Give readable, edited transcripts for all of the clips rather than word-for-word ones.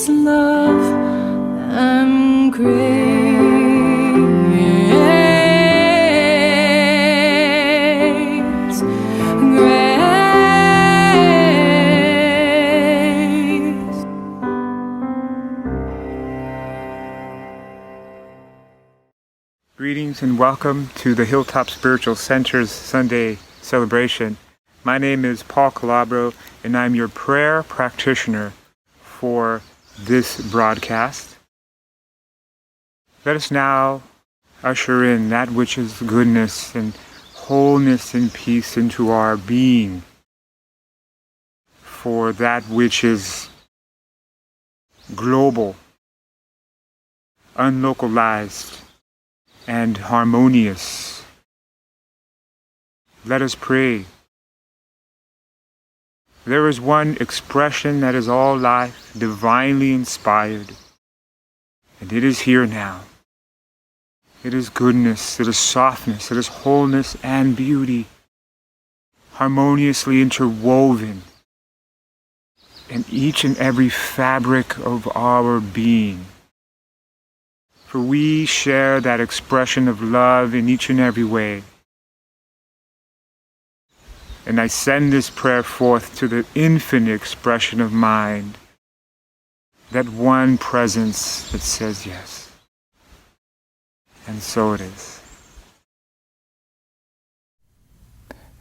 His love and grace. Greetings and welcome to the Hilltop Spiritual Center's Sunday celebration. My name is Paul Calabro and I'm your prayer practitioner for this broadcast. Let us now usher in that which is goodness and wholeness and peace into our being, for that which is global, unlocalized, and harmonious. Let us pray. There is one expression that is all life, divinely inspired, and it is here now. It is goodness, it is softness, it is wholeness and beauty, harmoniously interwoven in each and every fabric of our being. For we share that expression of love in each and every way. And I send this prayer forth to the infinite expression of mind, that one presence that says yes. And so it is.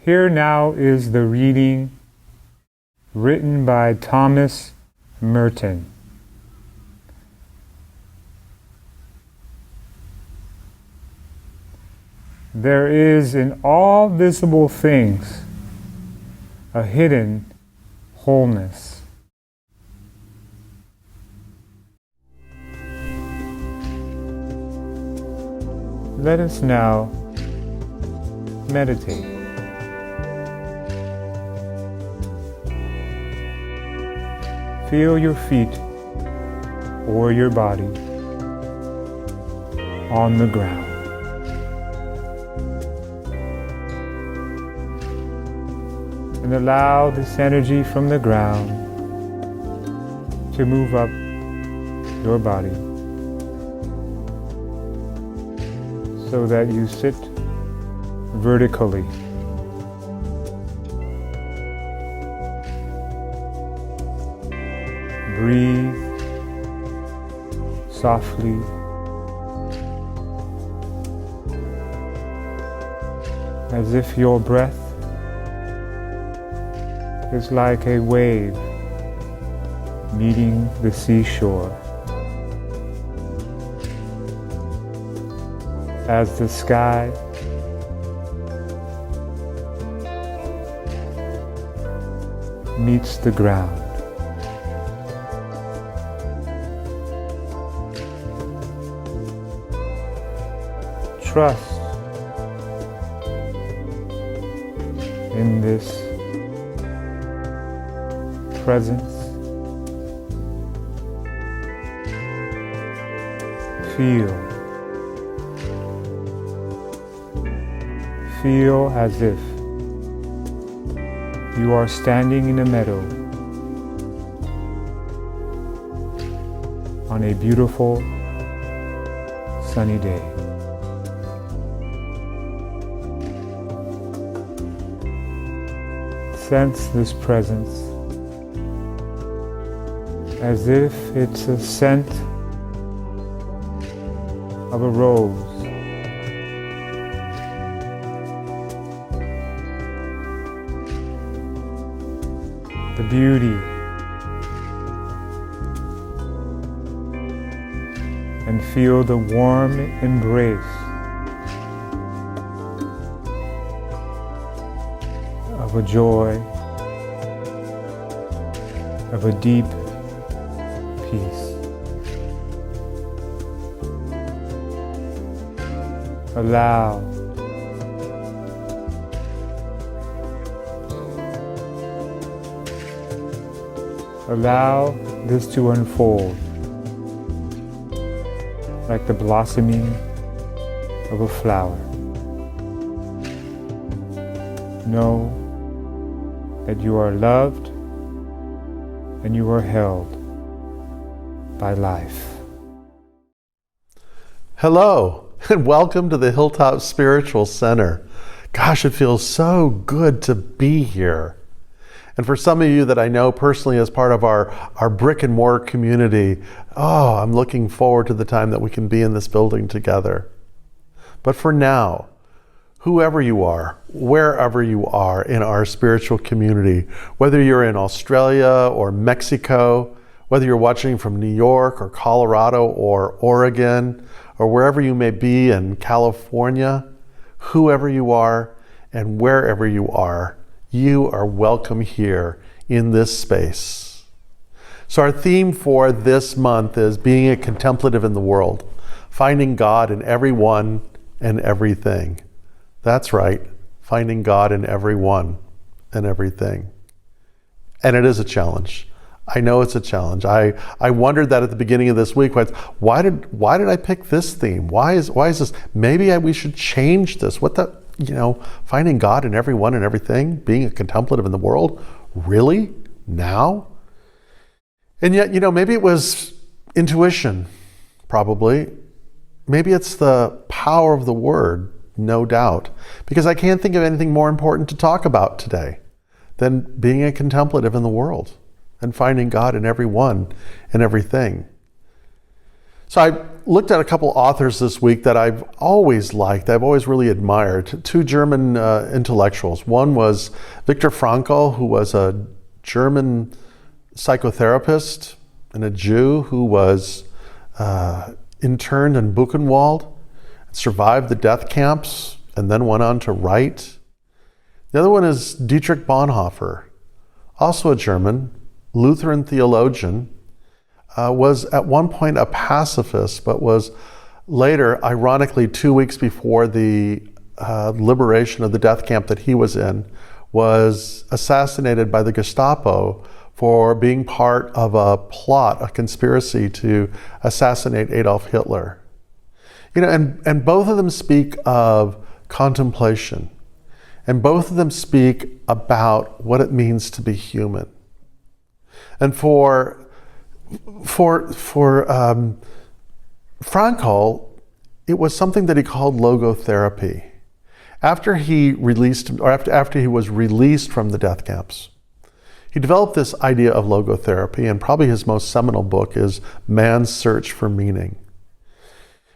Here now is the reading written by Thomas Merton. There is in all visible things a hidden wholeness. Let us now meditate. Feel your feet or your body on the ground. And allow this energy from the ground to move up your body so that you sit vertically. Breathe softly. As if your breath is like a wave meeting the seashore. As the sky meets the ground. Trust in this presence. Feel as if you are standing in a meadow on a beautiful sunny day. Sense this presence as if it's a scent of a rose. The beauty and feel the warm embrace of a joy, of a deep peace. Allow this to unfold like the blossoming of a flower. Know that you are loved and you are held by life. Hello, and welcome to the Hilltop Spiritual Center. Gosh, it feels so good to be here. And for some of you that I know personally as part of our brick and mortar community, I'm looking forward to the time that we can be in this building together. But for now, whoever you are, wherever you are in our spiritual community, whether you're in Australia or Mexico, whether you're watching from New York or Colorado or Oregon, or wherever you may be in California, whoever you are and wherever you are welcome here in this space. So our theme for this month is being a contemplative in the world, finding God in everyone and everything. That's right, finding God in everyone and everything. And it is a challenge. I know it's a challenge. I wondered that at the beginning of this week. Why did I pick this theme? Why is this? Maybe we should change this. Finding God in everyone and everything, being a contemplative in the world, really? Now? And yet, maybe it was intuition, probably. Maybe it's the power of the word, no doubt. Because I can't think of anything more important to talk about today than being a contemplative in the world and finding God in everyone and everything. So I looked at a couple authors this week that I've always liked, I've always really admired. Two German intellectuals. One was Viktor Frankl, who was a German psychotherapist and a Jew who was interned in Buchenwald, survived the death camps, and then went on to write. The other one is Dietrich Bonhoeffer, also a German, Lutheran theologian, was at one point a pacifist, but was later, ironically, 2 weeks before the liberation of the death camp that he was in, was assassinated by the Gestapo for being part of a plot, a conspiracy to assassinate Adolf Hitler. And both of them speak of contemplation, and both of them speak about what it means to be human. And for Frankl, it was something that he called logotherapy. After he was released from the death camps, he developed this idea of logotherapy, and probably his most seminal book is Man's Search for Meaning.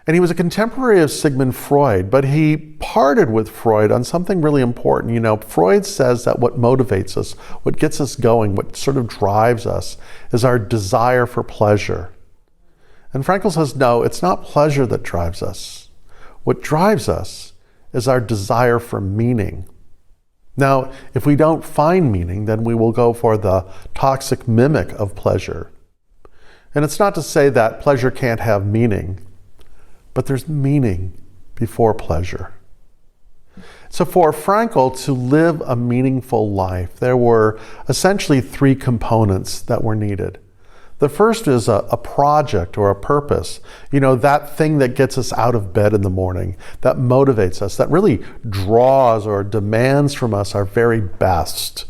And he was a contemporary of Sigmund Freud, but he parted with Freud on something really important. Freud says that what motivates us, what gets us going, what sort of drives us is our desire for pleasure. And Frankl says, no, it's not pleasure that drives us. What drives us is our desire for meaning. Now, if we don't find meaning, then we will go for the toxic mimic of pleasure. And it's not to say that pleasure can't have meaning, but there's meaning before pleasure. So for Frankl to live a meaningful life, there were essentially three components that were needed. The first is a project or a purpose, that thing that gets us out of bed in the morning, that motivates us, that really draws or demands from us our very best.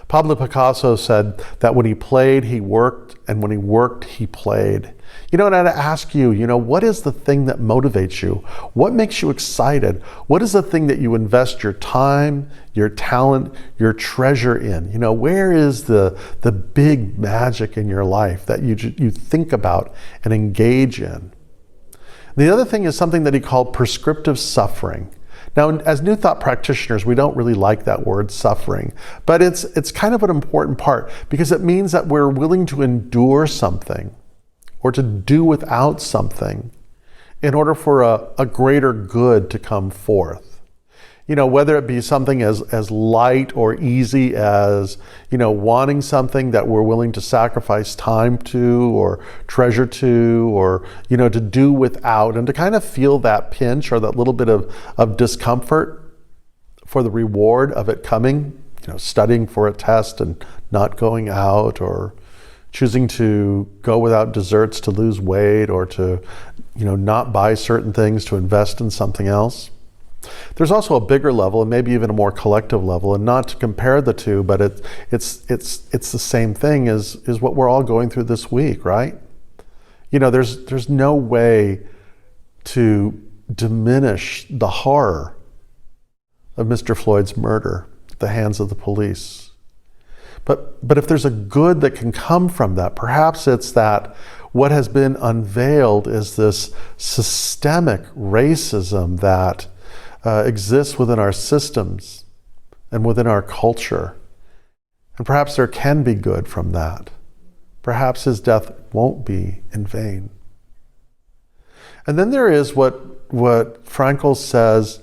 Pablo Picasso said that when he played, he worked, and when he worked, he played. And I'd ask you, what is the thing that motivates you? What makes you excited? What is the thing that you invest your time, your talent, your treasure in? Where is the big magic in your life that you think about and engage in? The other thing is something that he called prescriptive suffering. Now, as New Thought practitioners, we don't really like that word suffering, but it's kind of an important part because it means that we're willing to endure something or to do without something in order for a greater good to come forth. Whether it be something as light or easy as, wanting something that we're willing to sacrifice time to or treasure to or, to do without and to kind of feel that pinch or that little bit of discomfort for the reward of it coming, studying for a test and not going out or choosing to go without desserts to lose weight or to, not buy certain things to invest in something else. There's also a bigger level and maybe even a more collective level, and not to compare the two, but it's the same thing as what we're all going through this week, right? There's no way to diminish the horror of Mr. Floyd's murder at the hands of the police. But if there's a good that can come from that, perhaps it's that what has been unveiled is this systemic racism that exists within our systems and within our culture. And perhaps there can be good from that. Perhaps his death won't be in vain. And then there is what Frankl says,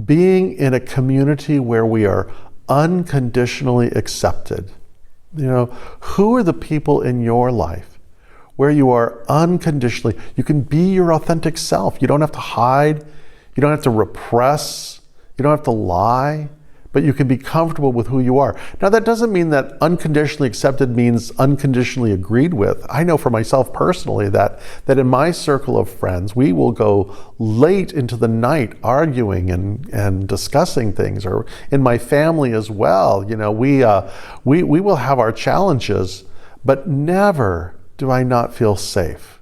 being in a community where we are unconditionally accepted. Who are the people in your life where you are unconditionally, you can be your authentic self. You don't have to hide, you don't have to repress, you don't have to lie, but you can be comfortable with who you are. Now, that doesn't mean that unconditionally accepted means unconditionally agreed with. I know for myself personally that in my circle of friends, we will go late into the night arguing and discussing things, or in my family as well. We will have our challenges, but never do I not feel safe,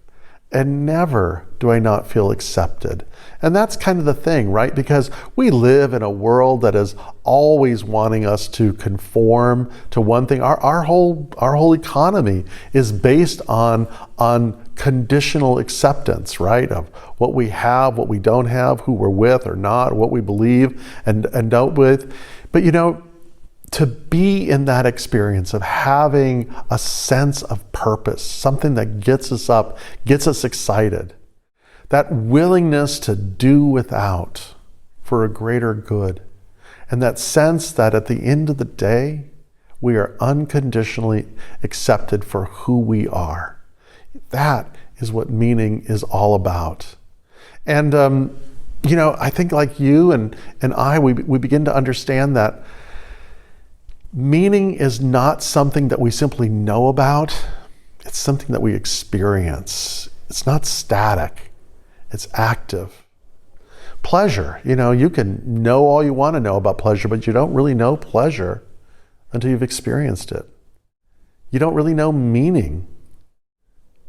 and never do I not feel accepted. And that's kind of the thing, right? Because we live in a world that is always wanting us to conform to one thing. Our whole economy is based on conditional acceptance, right? Of what we have, what we don't have, who we're with or not, or what we believe and don't with. But to be in that experience of having a sense of purpose, something that gets us up, gets us excited, that willingness to do without for a greater good, and that sense that at the end of the day, we are unconditionally accepted for who we are. That is what meaning is all about. And, I think like you and I, we begin to understand that meaning is not something that we simply know about. It's something that we experience. It's not static. It's active. Pleasure, you can know all you want to know about pleasure, but you don't really know pleasure until you've experienced it. You don't really know meaning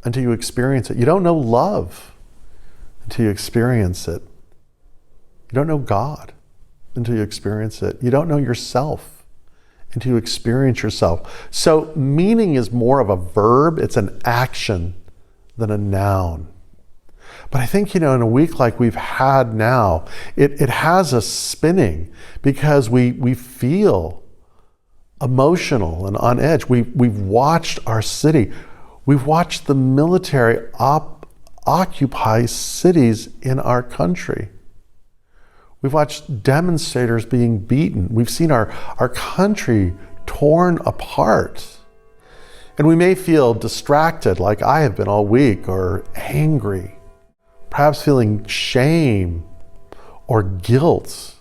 until you experience it. You don't know love until you experience it. You don't know God until you experience it. You don't know yourself until you experience yourself. So meaning is more of a verb, it's an action than a noun. But I think, in a week like we've had now, it has us spinning because we feel emotional and on edge. We've watched our city. We've watched the military occupy cities in our country. We've watched demonstrators being beaten. We've seen our country torn apart. And we may feel distracted like I have been all week, or angry, perhaps feeling shame or guilt.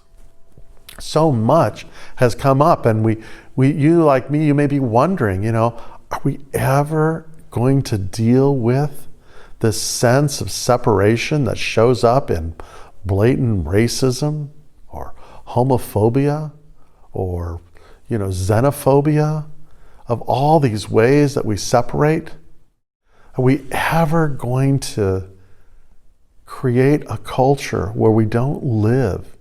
So much has come up, and you like me, you may be wondering, are we ever going to deal with this sense of separation that shows up in blatant racism or homophobia or, xenophobia, of all these ways that we separate? Are we ever going to create a culture where we don't live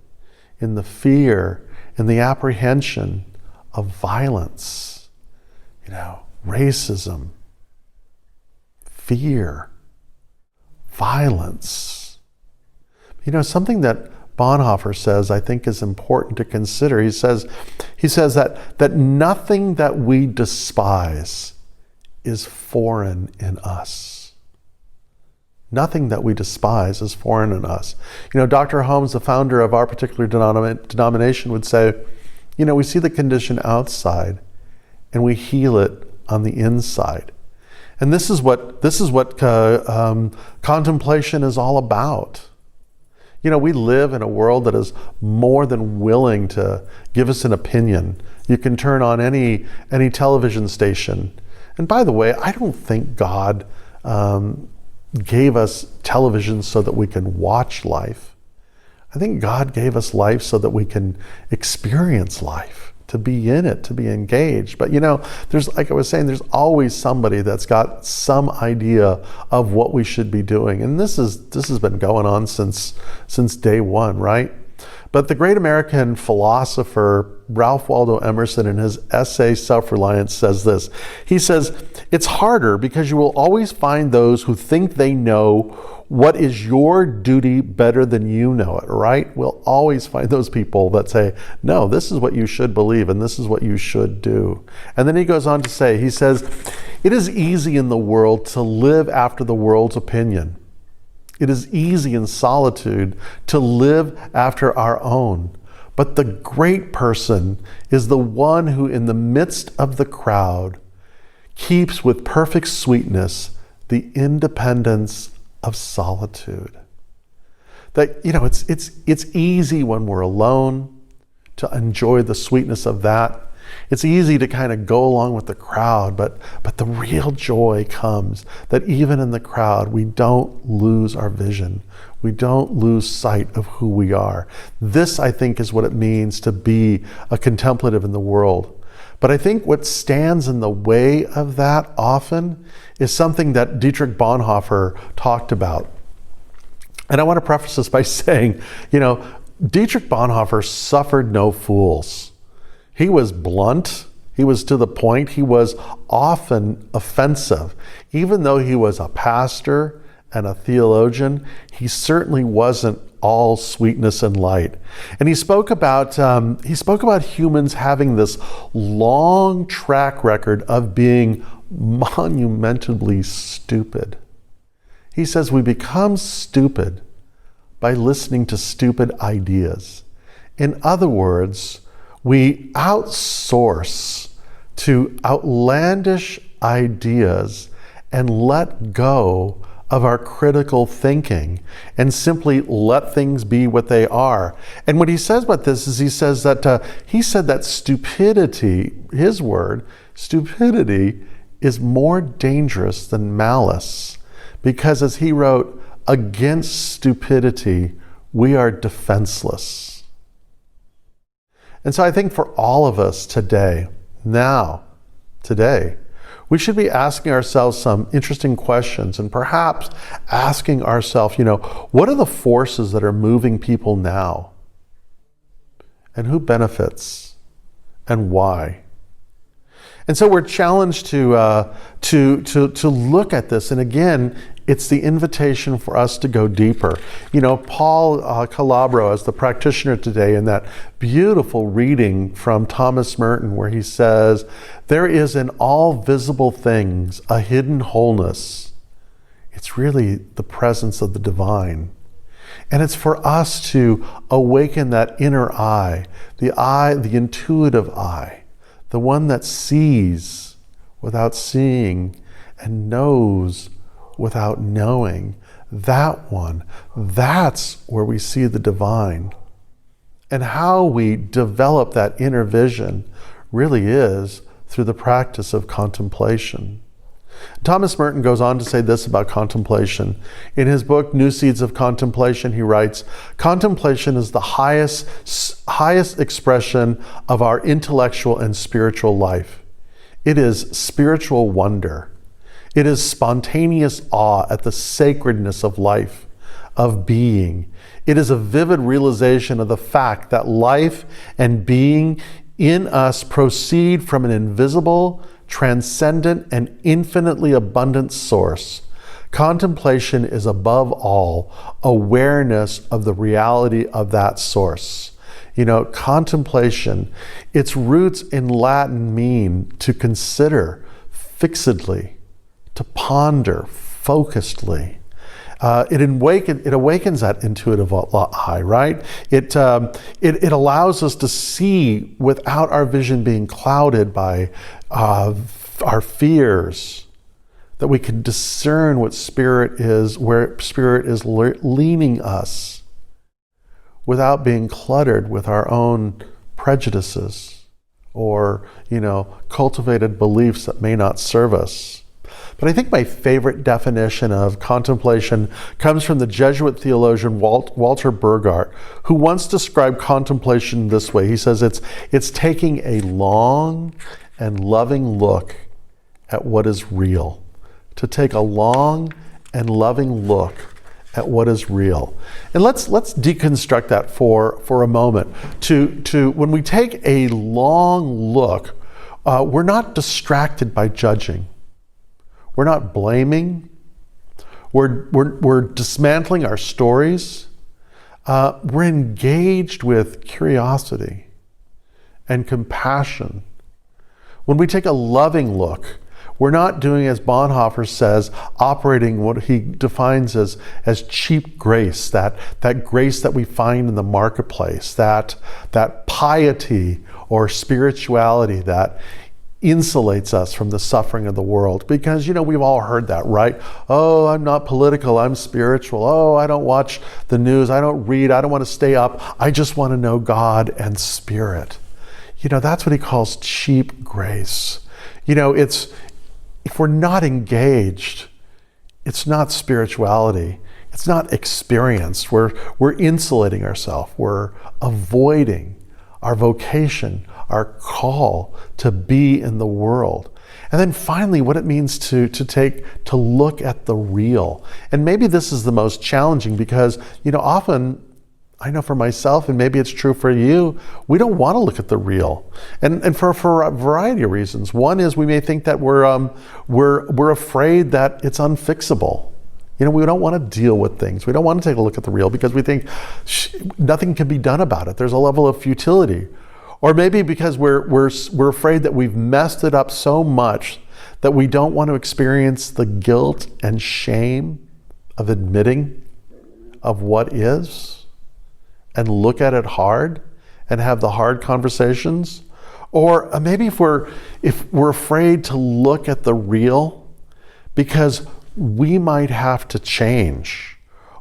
in the fear and the apprehension of violence, racism, fear, violence? Something that Bonhoeffer says I think is important to consider. He says that nothing that we despise is foreign in us. Nothing that we despise is foreign in us. Dr. Holmes, the founder of our particular denomination, would say, we see the condition outside and we heal it on the inside. And this is what contemplation is all about. We live in a world that is more than willing to give us an opinion. You can turn on any television station. And by the way, I don't think God gave us television so that we can watch life. I think God gave us life so that we can experience life. to be in it, to be engaged. But there's, like I was saying, there's always somebody that's got some idea of what we should be doing. And this has been going on since day one, right? But the great American philosopher Ralph Waldo Emerson, in his essay Self-Reliance, says this. He says, "It's harder because you will always find those who think they know what is your duty better than you know it," right? We'll always find those people that say, no, this is what you should believe and this is what you should do. And then he goes on to say, he says, "It is easy in the world to live after the world's opinion. It is easy in solitude to live after our own. But the great person is the one who, in the midst of the crowd, keeps with perfect sweetness the independence of solitude." That, it's easy when we're alone to enjoy the sweetness of that. It's easy to kind of go along with the crowd, but the real joy comes that even in the crowd, we don't lose our vision. We don't lose sight of who we are. This, I think, is what it means to be a contemplative in the world. But I think what stands in the way of that often is something that Dietrich Bonhoeffer talked about. And I want to preface this by saying, Dietrich Bonhoeffer suffered no fools. He was blunt. He was to the point. He was often offensive. Even though he was a pastor and a theologian, he certainly wasn't all sweetness and light. And he spoke about humans having this long track record of being monumentally stupid. He says we become stupid by listening to stupid ideas. In other words, we outsource to outlandish ideas and let go of our critical thinking and simply let things be what they are. And what he says about this is he said that stupidity, his word, stupidity is more dangerous than malice, because as he wrote, against stupidity, we are defenseless. And so I think for all of us today, we should be asking ourselves some interesting questions, and perhaps asking ourselves, what are the forces that are moving people now? And who benefits? And why? And so we're challenged to look at this. And again, it's the invitation for us to go deeper. Paul Calabro, as the practitioner today, in that beautiful reading from Thomas Merton, where he says, "There is in all visible things a hidden wholeness." It's really the presence of the divine. And it's for us to awaken that inner eye, the intuitive eye, the one that sees without seeing and knows without knowing. That one, that's where we see the divine. And how we develop that inner vision really is through the practice of contemplation. Thomas Merton goes on to say this about contemplation. In his book, New Seeds of Contemplation, he writes, "Contemplation is the highest expression of our intellectual and spiritual life. It is spiritual wonder. It is spontaneous awe at the sacredness of life, of being. It is a vivid realization of the fact that life and being in us proceed from an invisible, transcendent, and infinitely abundant source. Contemplation is above all awareness of the reality of that source." Contemplation, its roots in Latin mean to consider fixedly, to ponder focusedly. It awakens that intuitive eye, right? It allows us to see without our vision being clouded by our fears, that we can discern what Spirit is, where Spirit is leaning us, without being cluttered with our own prejudices or, cultivated beliefs that may not serve us. But I think my favorite definition of contemplation comes from the Jesuit theologian Walter Burgart, who once described contemplation this way. He says it's taking a long and loving look at what is real. To take a long and loving look at what is real. And let's deconstruct that for a moment. To when we take a long look, we're not distracted by judging. We're not blaming. We're dismantling our stories. We're engaged with curiosity and compassion. When we take a loving look, we're not doing, as Bonhoeffer says, operating what he defines as cheap grace, that grace that we find in the marketplace, that piety or spirituality that insulates us from the suffering of the world. Because, we've all heard that, right? Oh, I'm not political, I'm spiritual. Oh, I don't watch the news, I don't read, I don't want to stay up. I just want to know God and spirit. That's what he calls cheap grace. If we're not engaged, it's not spirituality. It's not experience. We're insulating ourselves. We're avoiding our vocation, our call to be in the world. And then finally, what it means to look at the real. And maybe this is the most challenging because, often, I know for myself, and maybe it's true for you, we don't want to look at the real. And for a variety of reasons. One is we may think that we're afraid that it's unfixable. We don't want to deal with things. We don't want to take a look at the real because we think nothing can be done about it. There's a level of futility. Or maybe because we're afraid that we've messed it up so much that we don't want to experience the guilt and shame of admitting of what is and look at it hard and have the hard conversations. Or maybe if we're afraid to look at the real because we might have to change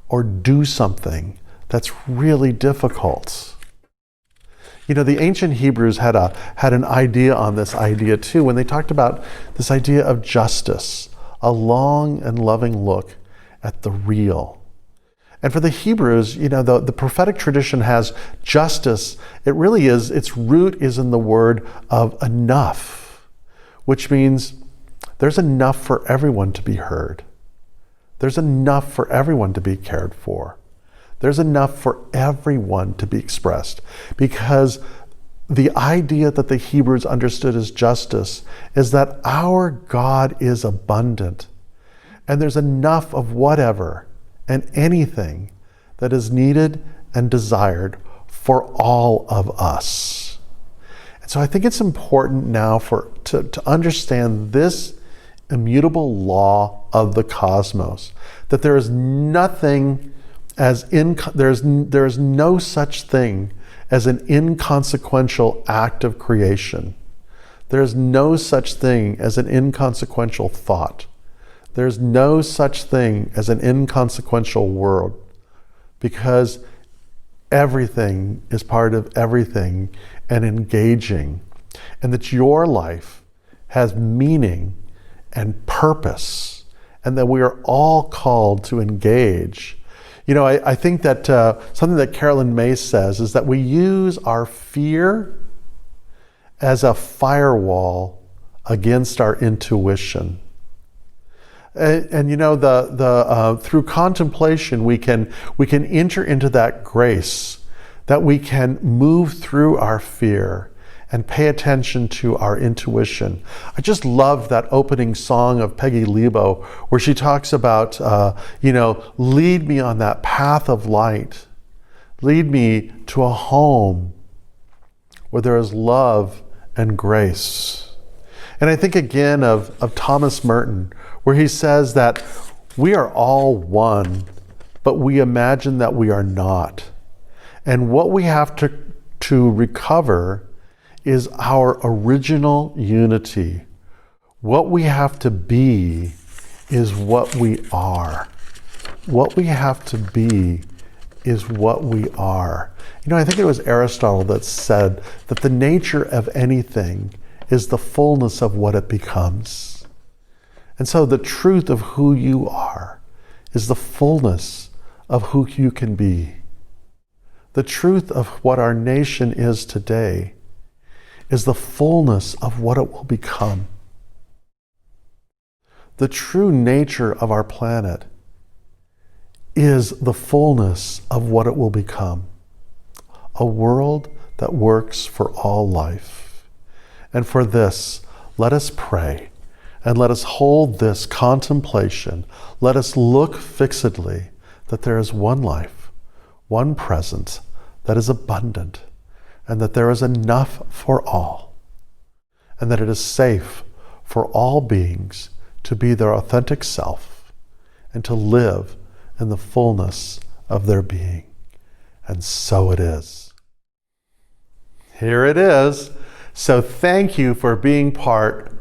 or do something that's really difficult. The ancient Hebrews had an idea on this idea too when they talked about this idea of justice, a long and loving look at the real. And for the Hebrews, the prophetic tradition has justice. It really is, its root is in the word of enough, which means there's enough for everyone to be heard. There's enough for everyone to be cared for. There's enough for everyone to be expressed, because the idea that the Hebrews understood as justice is that our God is abundant, and there's enough of whatever and anything that is needed and desired for all of us. And so I think it's important now to understand this immutable law of the cosmos, that there is nothing there is no such thing as an inconsequential act of creation. There is no such thing as an inconsequential thought. There's no such thing as an inconsequential world, because everything is part of everything and engaging, and that your life has meaning and purpose, and that we are all called to engage. I think that something that Carolyn Mace says is that we use our fear as a firewall against our intuition. And through contemplation, we can enter into that grace, that we can move through our fear and pay attention to our intuition. I just love that opening song of Peggy Lebo, where she talks about, lead me on that path of light. Lead me to a home where there is love and grace. And I think again of Thomas Merton, where he says that we are all one, but we imagine that we are not. And what we have to recover is our original unity. What we have to be is what we are. What we have to be is what we are. I think it was Aristotle that said that the nature of anything is the fullness of what it becomes. And so the truth of who you are is the fullness of who you can be. The truth of what our nation is today is the fullness of what it will become. The true nature of our planet is the fullness of what it will become. A world that works for all life. And for this, let us pray and let us hold this contemplation. Let us look fixedly that there is one life, one presence that is abundant, and that there is enough for all, and that it is safe for all beings to be their authentic self and to live in the fullness of their being. And so it is. Here it is. So thank you for being part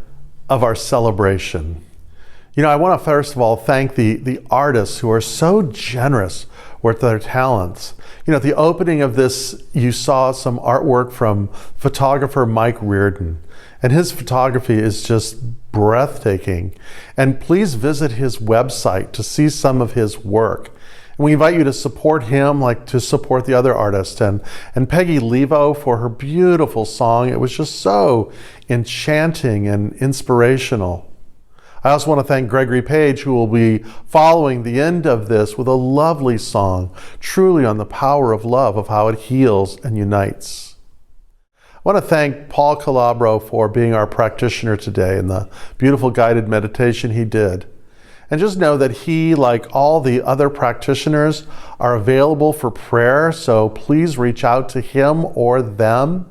of our celebration. You know, I want to first of all thank the artists who are so generous with their talents. You know, at the opening of this, you saw some artwork from photographer Mike Reardon, and his photography is just breathtaking. And please visit his website to see some of his work. And we invite you to support him, like to support the other artists, and Peggy Levo for her beautiful song. It was just so enchanting and inspirational. I also want to thank Gregory Page, who will be following the end of this with a lovely song, truly on the power of love, of how it heals and unites. I want to thank Paul Calabro for being our practitioner today and the beautiful guided meditation he did. And just know that he, like all the other practitioners, are available for prayer, so please reach out to him or them.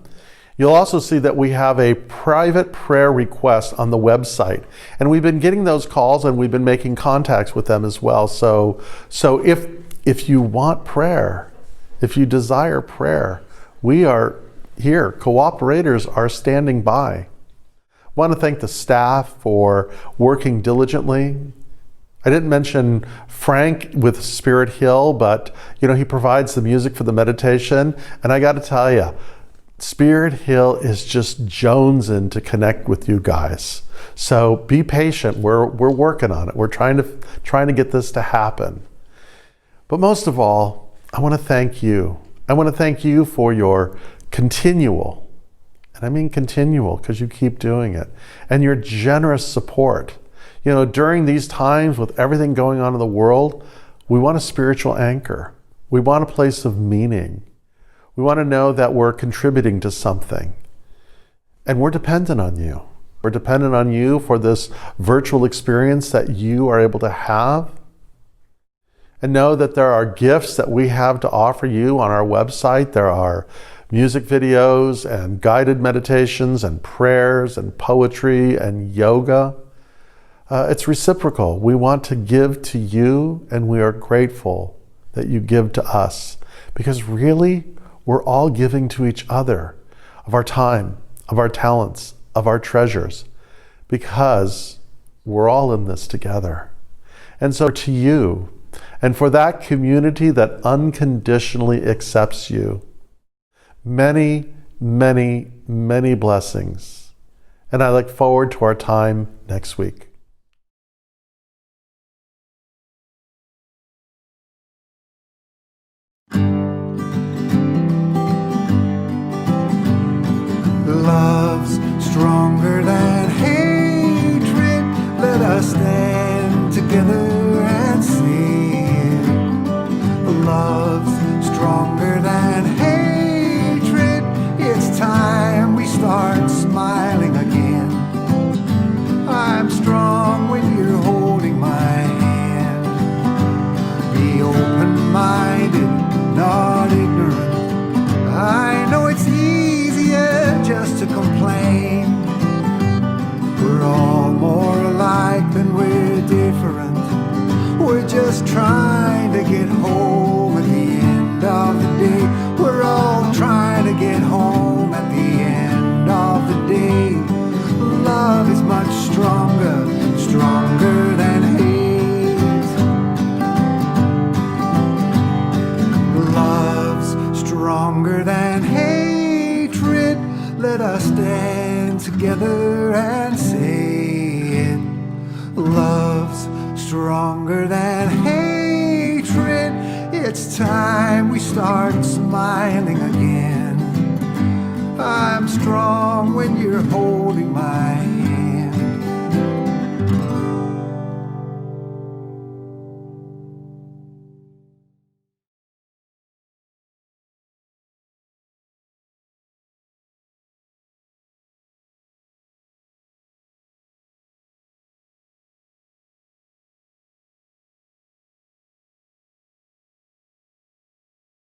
You'll also see that we have a private prayer request on the website. And we've been getting those calls and we've been making contacts with them as well. So if you want prayer, if you desire prayer, we are here. Cooperators are standing by. I want to thank the staff for working diligently. I didn't mention Frank with Spirit Hill, but you know, he provides the music for the meditation. And I got to tell you, Spirit Hill is just jonesing to connect with you guys. So be patient. We're working on it. We're trying to get this to happen. But most of all, I want to thank you. I want to thank you for your continual, and I mean continual because you keep doing it, and your generous support. You know, during these times with everything going on in the world, we want a spiritual anchor. We want a place of meaning. We want to know that we're contributing to something. And we're dependent on you. We're dependent on you for this virtual experience that you are able to have. And know that there are gifts that we have to offer you on our website. There are music videos and guided meditations and prayers and poetry and yoga. It's reciprocal. We want to give to you, and we are grateful that you give to us. Because really, we're all giving to each other of our time, of our talents, of our treasures, because we're all in this together. And so to you, and for that community that unconditionally accepts you, many, many, many blessings. And I look forward to our time next week. Love's stronger than hatred. Let us stand together and sing. Love's stronger than hatred. It's time we start smiling again. I'm strong when you're holding my hand. Be open-minded, not ignorant. I know it's easier just to complain. We're all more alike than we're different. We're just trying to get home at the end of the day. We're all trying to get home at the end of the day. Love is much stronger, stronger than hate. Love's stronger than hatred. Let us stand together and say it. Love's stronger than hatred. It's time we start smiling again. I'm strong when you're holding my hand.